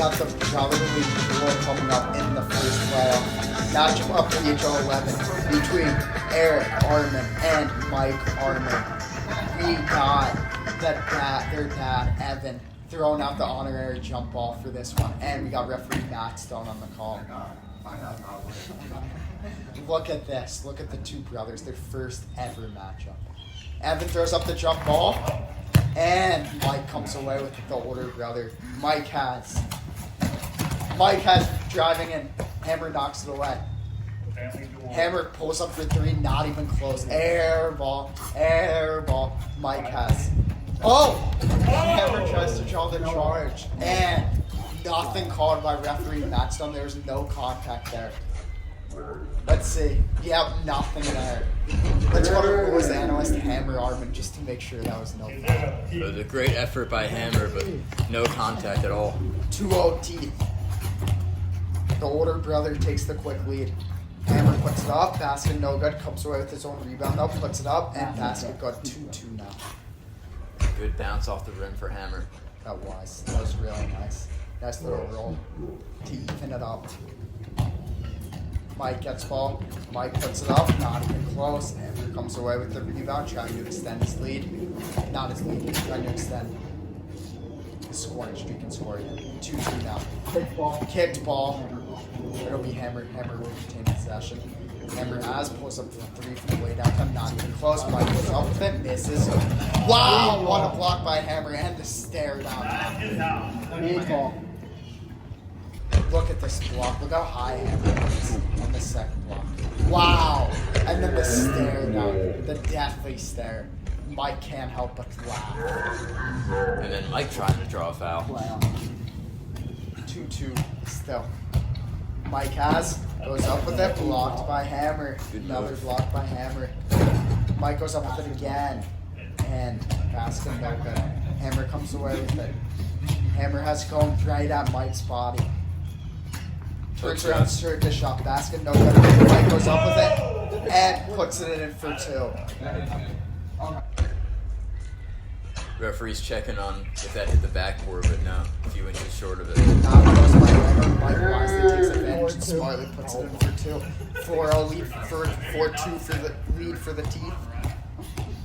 got the brotherly duel coming up in the first playoff. Matchup of PHL 11 between Eric Arman and Mike Arman. We got their dad, Evan, throwing out the honorary jump ball for this one. And we got referee Matt Stone on the call. Look at this. Look at the two brothers. Their first ever matchup. Evan throws up the jump ball. And Mike comes away with the older brother. Mike has driving in. Hammer knocks it away. Hammer pulls up for three, not even close. Air ball. Mike has. Hammer tries to draw the charge. And nothing called by referee Matt Stone. There's no contact there. Let's see. Yeah, nothing there. Let's go to rules analyst Hammer Arman just to make sure that was no foul. It was a great effort by Hammer, but no contact at all. 2-0 teeth. The older brother takes the quick lead. Hammer puts it up. Basket no good. Comes away with his own rebound up. Puts it up. And basket got 2-2 now. Good bounce off the rim for Hammer. That was really nice. Nice little roll to even it up. Mike gets ball. Mike puts it up. Not even close. Hammer comes away with the rebound, trying to extend his lead. Not his lead. Trying to extend his scoring streak and score again. 2-2 now. Kicked ball. It'll be Hammer. Hammer will retain possession. Hammer pulls up for three from the way downtown. Not even close. Mike goes up with it. Misses. Wow! What a block by Hammer and the stare down. Look at this block. Look how high Hammer is on the second block. Wow! And then the stare down. The deathly stare. Mike can't help but laugh. And then Mike trying to draw a foul. 2-2 still. Mike goes up with it. Blocked by Hammer. Another block by Hammer. Mike goes up with it again. And basket no good. Hammer comes away with it. Hammer has going right at Mike's body. Turns around, circus shot, basket, no good. Mike goes up with it and puts it in for two. Referee's checking on if that hit the backboard, but no, a few inches short of it. Not close by Hammer. Mike wisely takes advantage and smartly puts it in for two. 4-0 lead for 4-2 for the lead for the Teeth.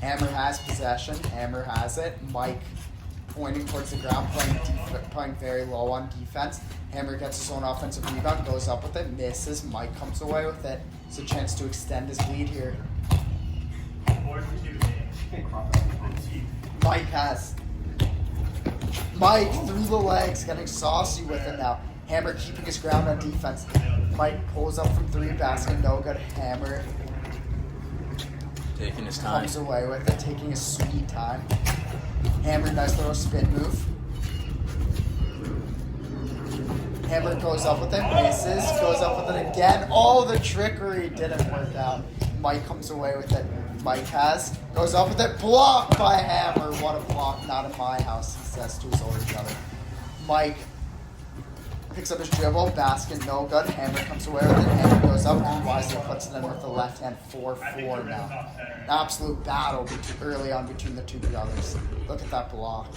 Hammer has possession. Hammer has it. Mike pointing towards the ground, playing very low on defense. Hammer gets his own offensive rebound, goes up with it, misses. Mike comes away with it. It's a chance to extend his lead here. Mike through the legs, getting saucy with it now. Hammer keeping his ground on defense. Mike pulls up from three, basket no good. Hammer taking his time. Comes away with it, taking his sweet time. Hammer, nice little spin move. Hammer goes up with it, misses, goes up with it again. Oh, the trickery didn't work out. Mike comes away with it. Mike goes up with it, blocked by Hammer. What a block, not in my house, he says to his older brother. Mike picks up his dribble, basket no good. Hammer comes away with it, Hammer goes up and wisely puts it in with the left hand. 4-4 now. An absolute battle early on between the two brothers. Look at that block.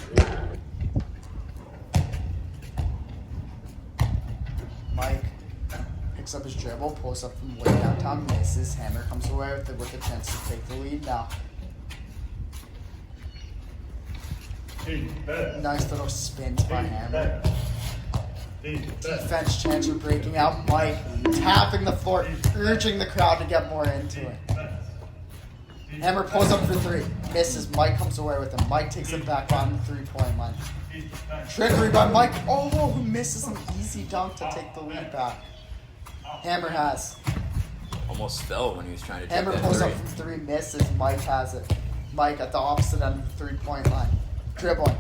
Mike picks up his dribble, pulls up from way downtown, misses. Hammer comes away with it with a chance to take the lead now. Nice little spins by Hammer. Defense chance for breaking out. Mike tapping the floor, urging the crowd to get more into it. Hammer pulls up for three, misses. Mike comes away with him. Mike takes it back on the three-point line. Trickery by Mike. Oh, who misses an easy dunk to take the lead back. Hammer Almost fell when he was trying to take Hammer that pulls three. up from three, misses. Mike has it. Mike at the opposite end of the three-point line. Dribbling.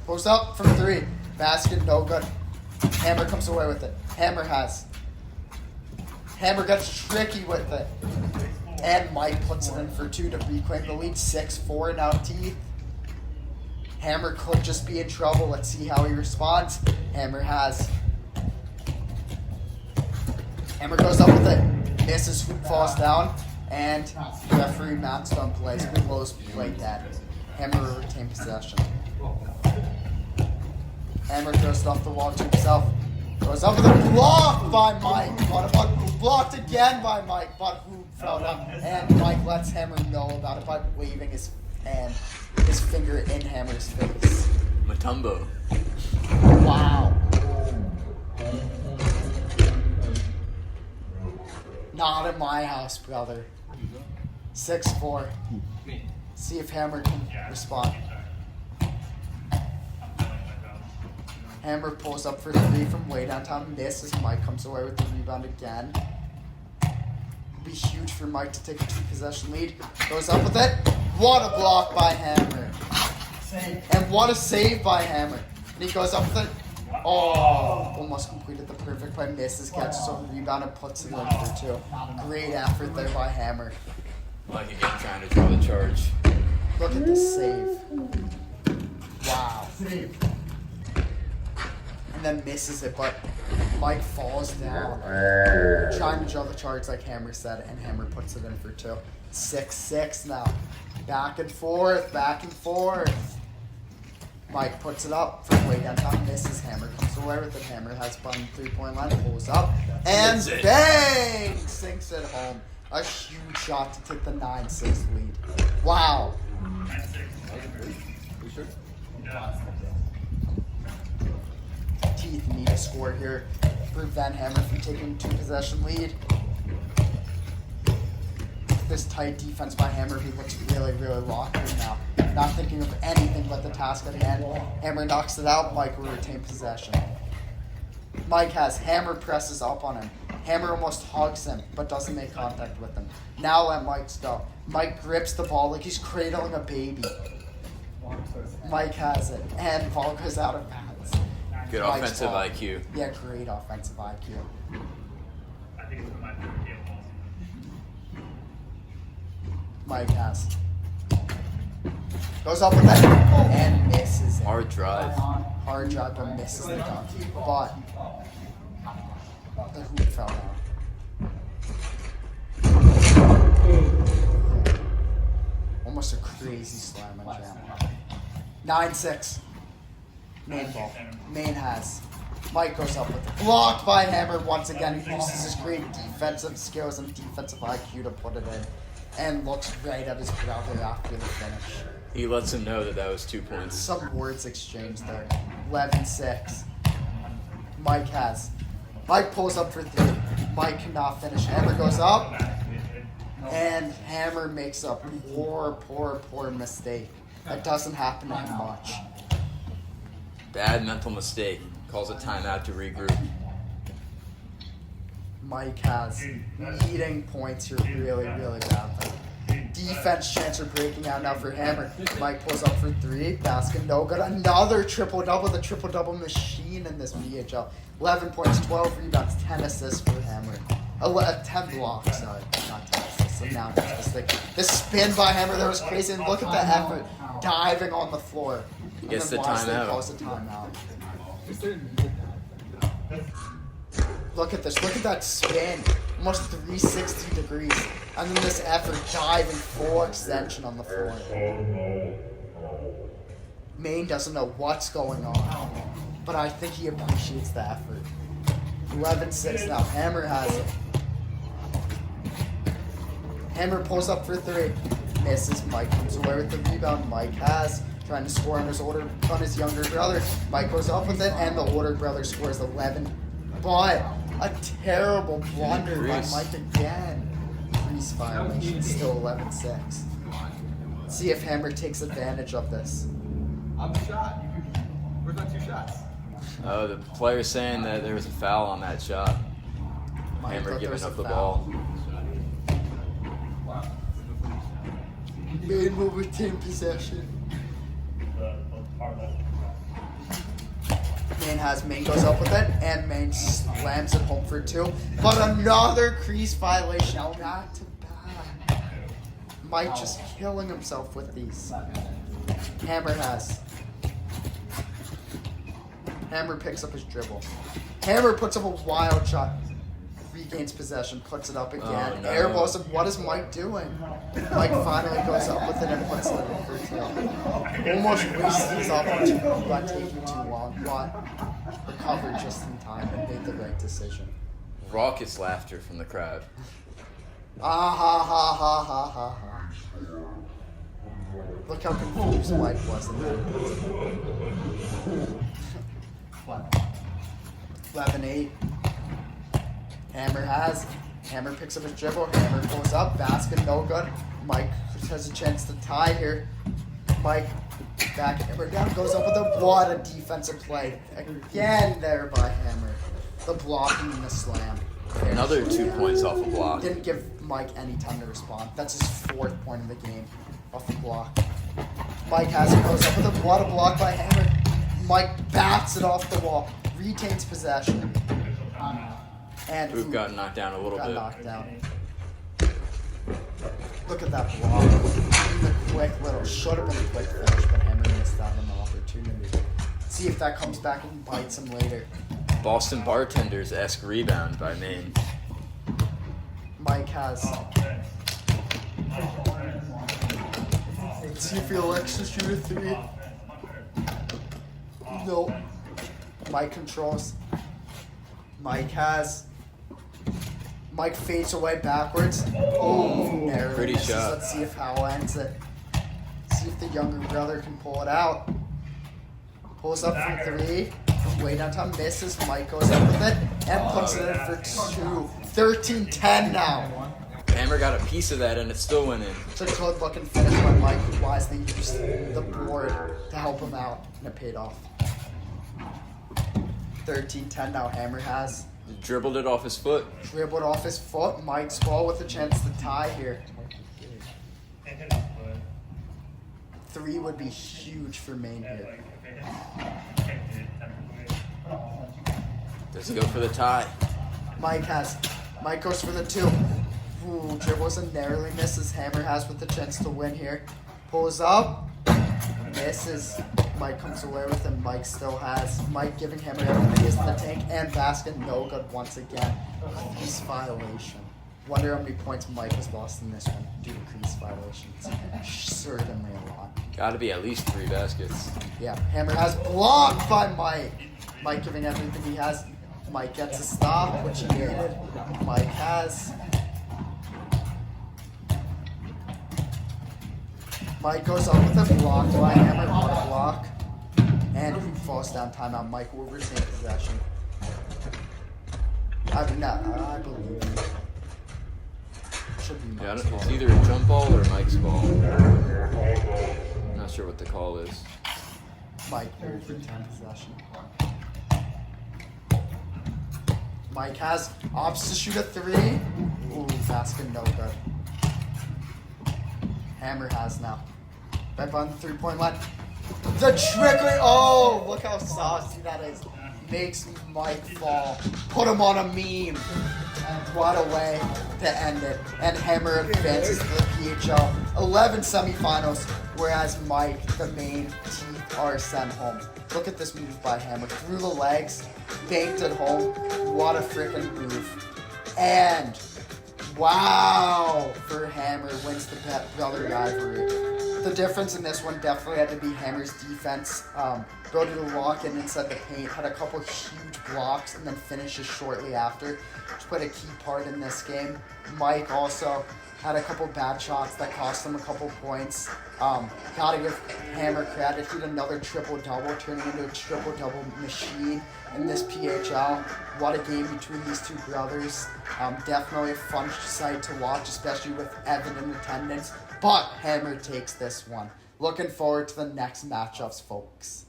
Pulls up from three. Basket no good. Hammer comes away with it. Hammer gets tricky with it. And Mike puts it in for two to reclaim the lead. 6-4 now Teeth. Hammer could just be in trouble. Let's see how he responds. Hammer goes up with it. Misses, hoop falls down. And referee Matt Stone plays. Close play dead. Hammer will retain possession. Hammer throws it off the wall to himself. Goes up with a block by Mike. But blocked again by Mike. But who fell down? And Mike lets Hammer know about it by waving his hand, his finger in Hammer's face. Matumbo. Wow. Not in my house, brother. 6-4. See if Hammer can respond. Hammer pulls up for 3 from way downtown. Misses. Mike comes away with the rebound again. Be huge for Mike to take a 2-possession lead. Goes up with it. What a block by Hammer. And what a save by Hammer. And he goes up with it. Oh, almost completed the perfect play. Misses, catches over the rebound, and puts it in for 2. Great effort there by Hammer. Mike again trying to draw the charge. Look at this save. Wow. And then misses it, but Mike falls down. Trying to draw the charge like Hammer said, and Hammer puts it in for 2. 6-6 now. Back and forth, back and forth. Mike puts it up from way downtown, misses. Hammer comes away with it. Hammer has fun 3-point line, pulls up, and bang! Sinks it home. A huge shot to take the 9-6 lead. Wow. Teeth need a score here. Prevent Hammer from taking a 2-possession lead. This tight defense by Hammer, he looks really, really locked in now. Not thinking of anything but the task at hand. Hammer knocks it out. Mike will retain possession. Mike has Hammer presses up on him. Hammer almost hugs him, but doesn't make contact with him. Now let Mike go. Mike grips the ball like he's cradling a baby. Mike has it, and ball goes out of bounds. Good Mike's offensive ball. IQ. Yeah, great offensive IQ. Mike has. Goes up with it and misses it. Hard drive. Hard drive, but misses the dunk. But the hoop fell down. Almost a crazy slam and jam. 9-6. Maine ball. Maine has. Mike goes up with it. Blocked by Hammer once again. He uses his great defensive skills and defensive IQ to put it in. And looks right at his brother after the finish. He lets him know that was 2 points. Some words exchanged there. 11-6. Mike has. Mike pulls up for 3. Mike cannot finish. Hammer goes up. And Hammer makes a poor mistake. That doesn't happen to him much. Bad mental mistake. Calls a timeout to regroup. Mike has leading points here really, really badly. Defense chance are breaking out now for Hammer. Mike pulls up for 3. Basket no good. Another triple-double. The triple-double machine in this PHL. 11 points, 12 rebounds, 10 assists for Hammer. 10 blocks, sorry. Not 10 assists. So now it's the spin by Hammer that was crazy. And look at the effort diving on the floor. He gets the timeout. timeout. Calls the timeout. Look at this. Look at that spin. Almost 360 degrees. And then this effort diving full extension on the floor. Maine doesn't know what's going on. But I think he appreciates the effort. 11-6 now. Hammer has it. Hammer pulls up for 3. Misses. Mike comes away with the rebound. Mike has. Trying to score on his younger brother. Mike goes up with it, and the older brother scores 11. But a terrible blunder by Mike again. Crease violation, still 11-6. See if Hammer takes advantage of this. I'm shot. Where's my 2 shots? Oh, the player's saying that there was a foul on that shot. Mike Hammer thought there giving was a up the foul. ball. Maine will retain possession. Maine goes up with it, and Maine slams it home for 2. But another crease violation. Now back to back. Mike just killing himself with these. Hammer has. Hammer picks up his dribble. Hammer puts up a wild shot. regains possession, puts it up again. Oh, no. Airballs him. What is Mike doing? Mike finally goes up with it and puts it in for two. Almost wasted his opportunity by taking too long, but recovered just in time and made the right decision. Raucous laughter from the crowd. Ah ha ha ha ha ha ha. Look how confused Mike was in that. 11-8. Hammer picks up his dribble. Hammer goes up. Basket no good. Mike has a chance to tie here. Mike back Hammer down. Goes up with a what a defensive play. Again there by Hammer. The blocking and the slam. Another 2 points off a block. Didn't give Mike any time to respond. That's his 4th point of the game. Off the block. Mike has it. Goes up with a what a block by Hammer. Mike bats it off the wall. Retains possession. And We've gotten knocked down a little got bit. knocked down. Look at that block. The quick little, should have been a quick finish, but Hammer missed out on the opportunity. See if that comes back and bites him later. Boston Bartenders-esque rebound by Maine. Mike has. Let's see if he elects to shoot a 3. No. Mike controls. Mike has. Mike fades away backwards. Oh, narrowly Pretty misses. shot. Let's see if Howell ends it. See if the younger brother can pull it out. Pulls up from 3. Way downtown, misses. Mike goes up with it and puts it in for 2. 13-10 now. Hammer got a piece of that and it still went in. It's a good looking finish by Mike, who wisely used the board to help him out, and it paid off. 13-10 now. Hammer has Dribbled it off his foot. dribbled off his foot. Mike's ball with a chance to tie here. 3 would be huge for Maine here. Does he go for the tie? Mike goes for the 2. Ooh, dribbles and narrowly misses. Hammer has with the chance to win here. Pulls up. Misses. Mike comes away with him. Mike still has. Mike giving Hammer everything he has in the tank. And basket no good once again. Crease violation. Wonder how many points Mike has lost in this one due to crease violations. Certainly a lot. Gotta be at least 3 baskets. Yeah, Hammer has blocked by Mike. Mike giving everything he has. Mike gets a stop, which he needed. Mike has. Mike goes up with a block by Hammer, what a block. And he falls down timeout. Mike will retain possession. I believe him. Should be Yeah, Mike's it's ball. either a jump ball or Mike's ball. Not sure what the call is. Mike will retain possession. Mike has opts to shoot a 3. Ooh, basket no good. Hammer has now. Right on the 3-point line. The trickery. Oh, look how saucy that is. Makes Mike fall. Put him on a meme. What a way to end it. And Hammer advances to the PHL 11 semifinals, whereas Mike, the Maine teeth, are sent home. Look at this move by Hammer. Through the legs, banked it home. What a freaking move. And wow, for Hammer, wins the brother rivalry. The difference in this one definitely had to be Hammer's defense. Ability to lock in inside the paint, had a couple huge blocks, and then finishes shortly after, which played a key part in this game. Mike also had a couple bad shots that cost him a couple points. Gotta give Hammer credit. He had another triple-double, turning into a triple-double machine in this PHL. What a game between these two brothers. Definitely a fun sight to watch, especially with Evan in attendance. But Hammer takes this one. Looking forward to the next matchups, folks.